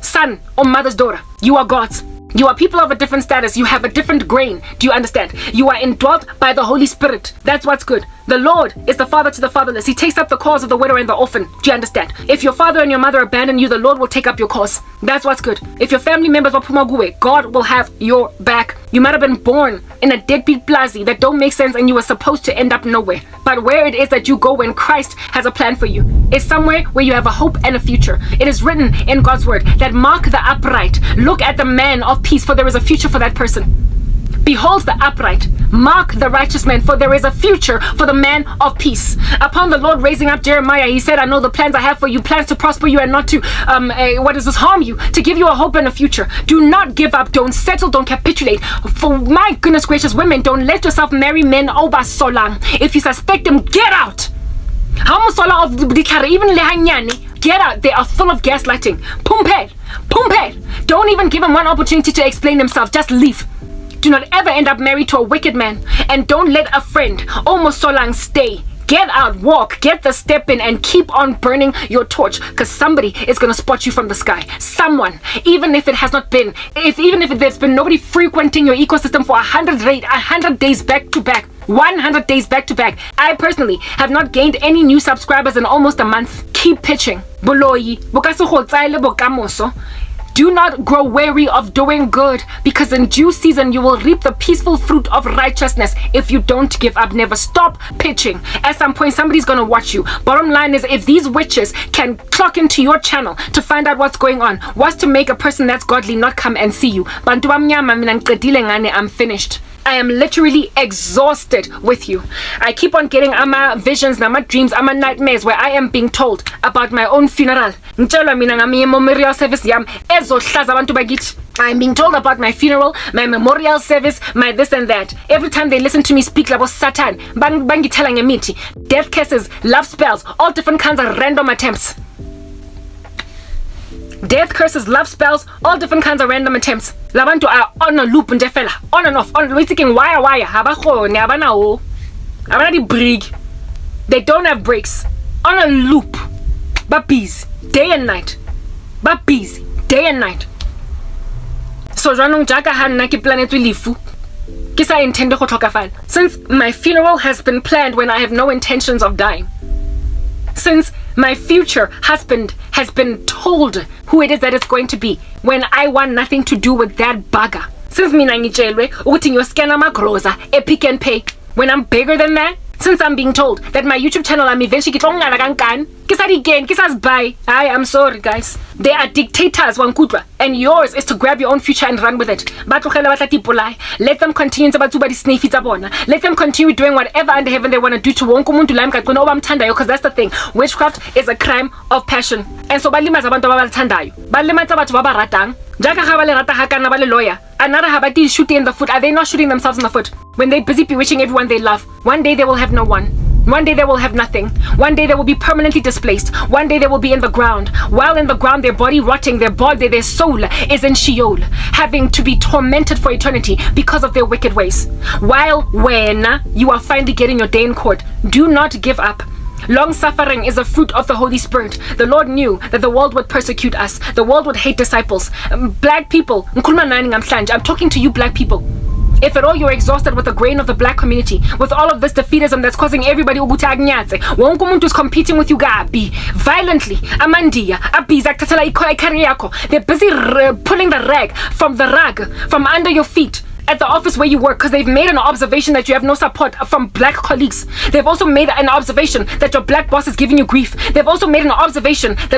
son or mother's daughter. You are God's. You are people of a different status. You have a different grain. Do you understand? You are indwelt by the Holy Spirit. That's what's good. The Lord is the father to the fatherless. He takes up the cause of the widow and the orphan. Do you understand? If your father and your mother abandon you, the Lord will take up your cause. That's what's good. If your family members are pumaguwe, God will have your back. You might have been born in a deadbeat plaza that don't make sense and you were supposed to end up nowhere. But where it is that you go when Christ has a plan for you is somewhere where you have a hope and a future. It is written in God's word that mark the upright. Look at the man of peace, for there is a future for that person. Behold the upright, mark the righteous man, for there is a future for the man of peace. Upon the Lord raising up Jeremiah, he said, I know the plans I have for you, plans to prosper you and not to harm you, to give you a hope and a future. Do not give up, don't settle, don't capitulate. For my goodness gracious, women, don't let yourself marry men over so long. If you suspect them, get out. Even get out. They are full of gaslighting. Pumpe. Don't even give them one opportunity to explain themselves. Just leave. Do not ever end up married to a wicked man. And don't let a friend almost so long stay. Get out, walk, get the step in, and keep on burning your torch, because somebody is going to spot you from the sky. Someone, even if it has not been, even if there's been nobody frequenting your ecosystem for 100 days back to back, 100 days back to back. I personally have not gained any new subscribers in almost a month. Keep pitching. Do not grow weary of doing good, because in due season you will reap the peaceful fruit of righteousness if you don't give up. Never stop pitching. At some point somebody's gonna watch you. Bottom line is, if these witches can clock into your channel to find out what's going on, what's to make a person that's godly not come and see you? I'm finished. I am literally exhausted with you. I keep on getting visions, dreams, nightmares where I am being told about my own funeral. I'm being told about my funeral, my memorial service, my this and that. Every time they listen to me speak about Satan, death cases, love spells, all different kinds of random attempts. Death curses, love spells, all different kinds of random attempts. Labantu are on a loop and on and off. We're thinking wire. They don't have breaks. On a loop. But busy. Day and night. So since my funeral has been planned when I have no intentions of dying, since my future husband has been told who it is that it's going to be when I want nothing to do with that bugger. Since mina ngitshelwe ukuthi ngiyoscanna amagroza ePick and Pay, when I'm bigger than that, since I'm being told that my YouTube channel I'm eventually I am sorry guys. They are dictators, Wankudra, and yours is to grab your own future and run with it. Let them continue to let them continue doing whatever under heaven they want to do to wonke umuntu la emgaqweni obamthandayo, because that's the thing. Witchcraft is a crime of passion. And so balimaza abantu ababathandayo. Balimaza batho babaratang. Jaka ga bale rata hakana bale lawyer. Another habati shooting in the foot. Are they not shooting themselves in the foot? When they busy bewitching everyone they love. One day they will have no one. One day they will have nothing. One day they will be permanently displaced. One day they will be in the ground. While in the ground, their body rotting, their soul is in Sheol, having to be tormented for eternity because of their wicked ways. While when you are finally getting your day in court, do not give up. Long suffering is a fruit of the Holy Spirit. The Lord knew that the world would persecute us. The world would hate disciples. Black people, I'm talking to you black people. If at all you're exhausted with the grain of the black community, with all of this defeatism that's causing everybody ukuthi akunyaze, wonke umuntu is competing with you gabi violently, amandiya abiza kuthathela career yakho. They're busy pulling the rug from under your feet at the office where you work, because they've made an observation that you have no support from black colleagues. They've also made an observation that your black boss is giving you grief. They've also made an observation that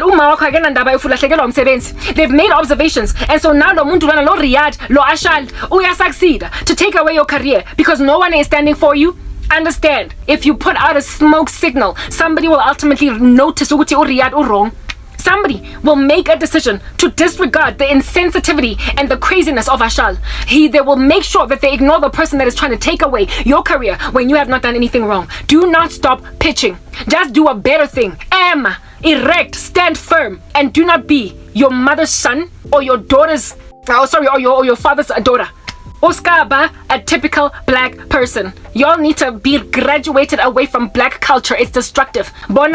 they've made observations, and so now lo muntu lona lo Riyadh lo Ashal uya succeed to take away your career because no one is standing for you. Understand, if you put out a smoke signal, somebody will ultimately notice ukuthi uRiyadh wrong. Somebody will make a decision to disregard the insensitivity and the craziness of Ashal. They will make sure that they ignore the person that is trying to take away your career when you have not done anything wrong. Do not stop pitching. Just do a better thing. Erect, stand firm, and do not be your mother's son or your daughter's, or your father's daughter. Oskaba, a typical black person. Y'all need to be graduated away from black culture. It's destructive. In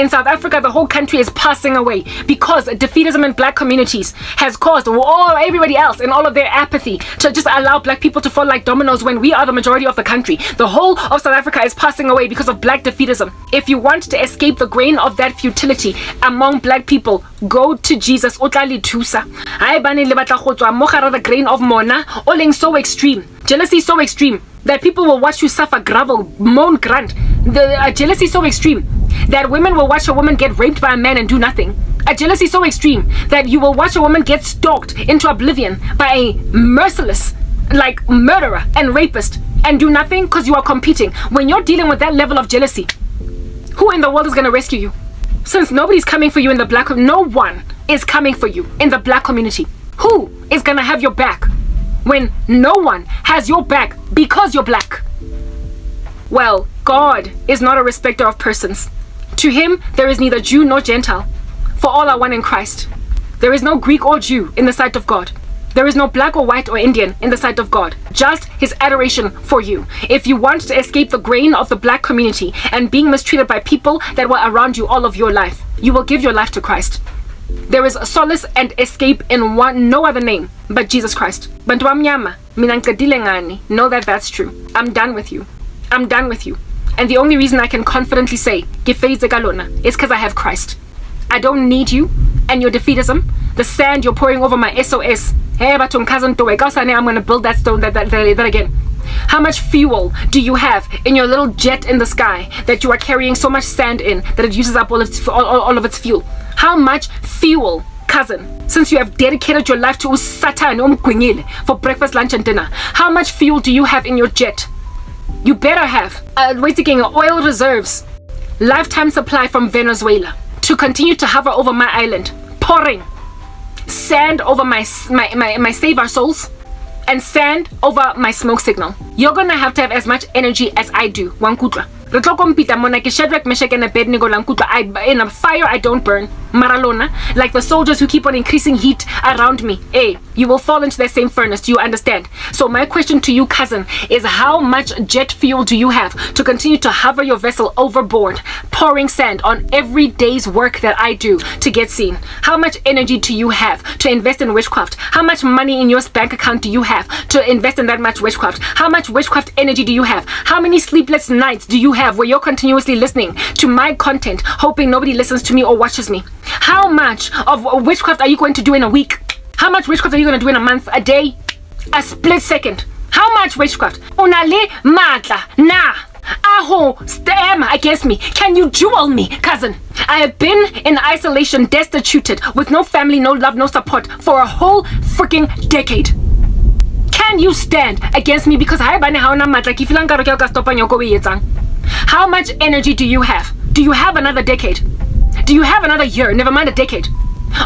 South Africa, the whole country is passing away because defeatism in black communities has caused everybody else and all of their apathy to just allow black people to fall like dominoes when we are the majority of the country. The whole of South Africa is passing away because of black defeatism. If you want to escape the grain of that futility among black people, go to Jesus. The grain of Mona, oleng so extreme, jealousy so extreme that people will watch you suffer, grovel, moan, grunt. The jealousy so extreme that women will watch a woman get raped by a man and do nothing. A jealousy so extreme that you will watch a woman get stalked into oblivion by a merciless, like, murderer and rapist and do nothing because you are competing. When you're dealing with that level of jealousy, who in the world is going to rescue you? Since nobody's coming for you in the black, no one is coming for you in the black community. Who is gonna have your back when no one has your back because you're black? Well, God is not a respecter of persons. To him, there is neither Jew nor Gentile, for all are one in Christ. There is no Greek or Jew in the sight of God. There is no black or white or Indian in the sight of God. Just his adoration for you. If you want to escape the grain of the black community and being mistreated by people that were around you all of your life, you will give your life to Christ. There is solace and escape in no other name but Jesus Christ. Bantu bamnyama, mina ngicedile ngani. Know that that's true. I'm done with you. I'm done with you. And the only reason I can confidently say ngifeyitse kalona is because I have Christ. I don't need you and your defeatism, the sand you're pouring over my SOS. Hey, batung cousin Towe, I'm gonna build that stone that again. How much fuel do you have in your little jet in the sky that you are carrying so much sand in that it uses up all of its fuel? How much fuel, cousin, since you have dedicated your life to Satan for breakfast, lunch and dinner? How much fuel do you have in your jet? You better have oil reserves, lifetime supply from Venezuela to continue to hover over my island, pouring sand over my save our souls and sand over my smoke signal. You're gonna have to have as much energy as I do. Wankutla. In a fire I don't burn. Maralona, like the soldiers who keep on increasing heat around me. You will fall into that same furnace. Do you understand? So my question to you, cousin, is how much jet fuel do you have to continue to hover your vessel overboard, pouring sand on every day's work that I do to get seen? How much energy do you have to invest in witchcraft? How much money in your bank account do you have to invest in that much witchcraft? How much witchcraft energy do you have? How many sleepless nights do you have where you're continuously listening to my content, hoping nobody listens to me or watches me? How much of witchcraft are you going to do in a week? How much witchcraft are you going to do in a month, a day, a split second? How much witchcraft? Unale matla na aho stem against me. Can you jewel me, cousin? I have been in isolation, destituted, with no family, no love, no support for a whole freaking decade. Can you stand against me? Because how much energy do you have? Do you have another decade? Do you have another year? Never mind a decade.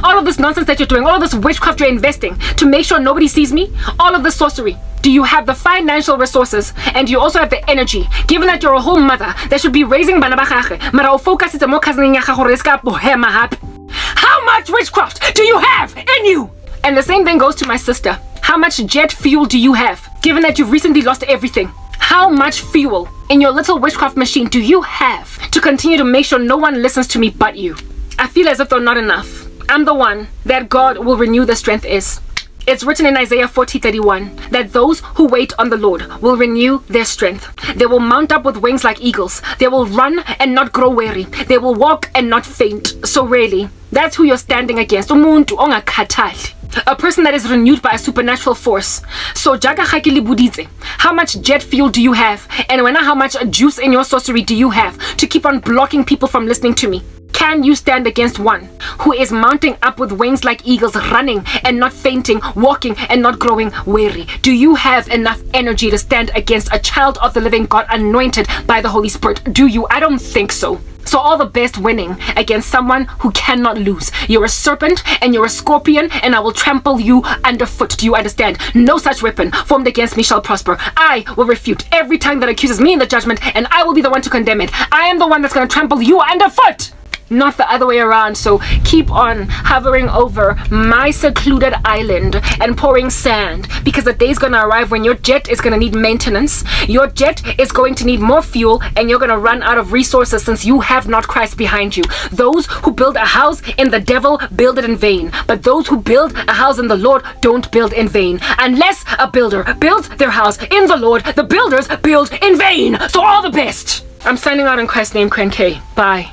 All of this nonsense that you're doing, all of this witchcraft you're investing to make sure nobody sees me, all of this sorcery. Do you have the financial resources and do you also have the energy? Given that you're a whole mother that should be raising bana ba gage, mara o focus it's more cousin ya gago re ska bohema happy. How much witchcraft do you have in you? And the same thing goes to my sister. How much jet fuel do you have? Given that you've recently lost everything. How much fuel in your little witchcraft machine do you have to continue to make sure no one listens to me but you? I feel as if though not enough. I'm the one that God will renew the strength is. It's written in Isaiah 40:31 that those who wait on the Lord will renew their strength. They will mount up with wings like eagles. They will run and not grow weary. They will walk and not faint. So really, that's who you're standing against. Umuntu ongakhathali. A person that is renewed by a supernatural force. So jaga hakili buditse, how much jet fuel do you have? And when how much juice in your sorcery do you have to keep on blocking people from listening to me? Can you stand against one who is mounting up with wings like eagles, running and not fainting, walking and not growing weary? Do you have enough energy to stand against a child of the living God anointed by the Holy Spirit? Do you? I don't think so. So all the best winning against someone who cannot lose. You're a serpent and you're a scorpion, and I will trample you underfoot. Do you understand? No such weapon formed against me shall prosper. I will refute every tongue that accuses me in the judgment, and I will be the one to condemn it. I am the one that's going to trample you underfoot, not the other way around. So keep on hovering over my secluded island and pouring sand, because the day's gonna arrive when your jet is gonna need maintenance. Your jet is going to need more fuel, and you're gonna run out of resources since you have not Christ behind you. Those who build a house in the devil build it in vain, but those who build a house in the Lord don't build in vain. Unless a builder builds their house in the Lord, the builders build in vain. So all the best. I'm signing out in Christ's name, Kren K. Bye.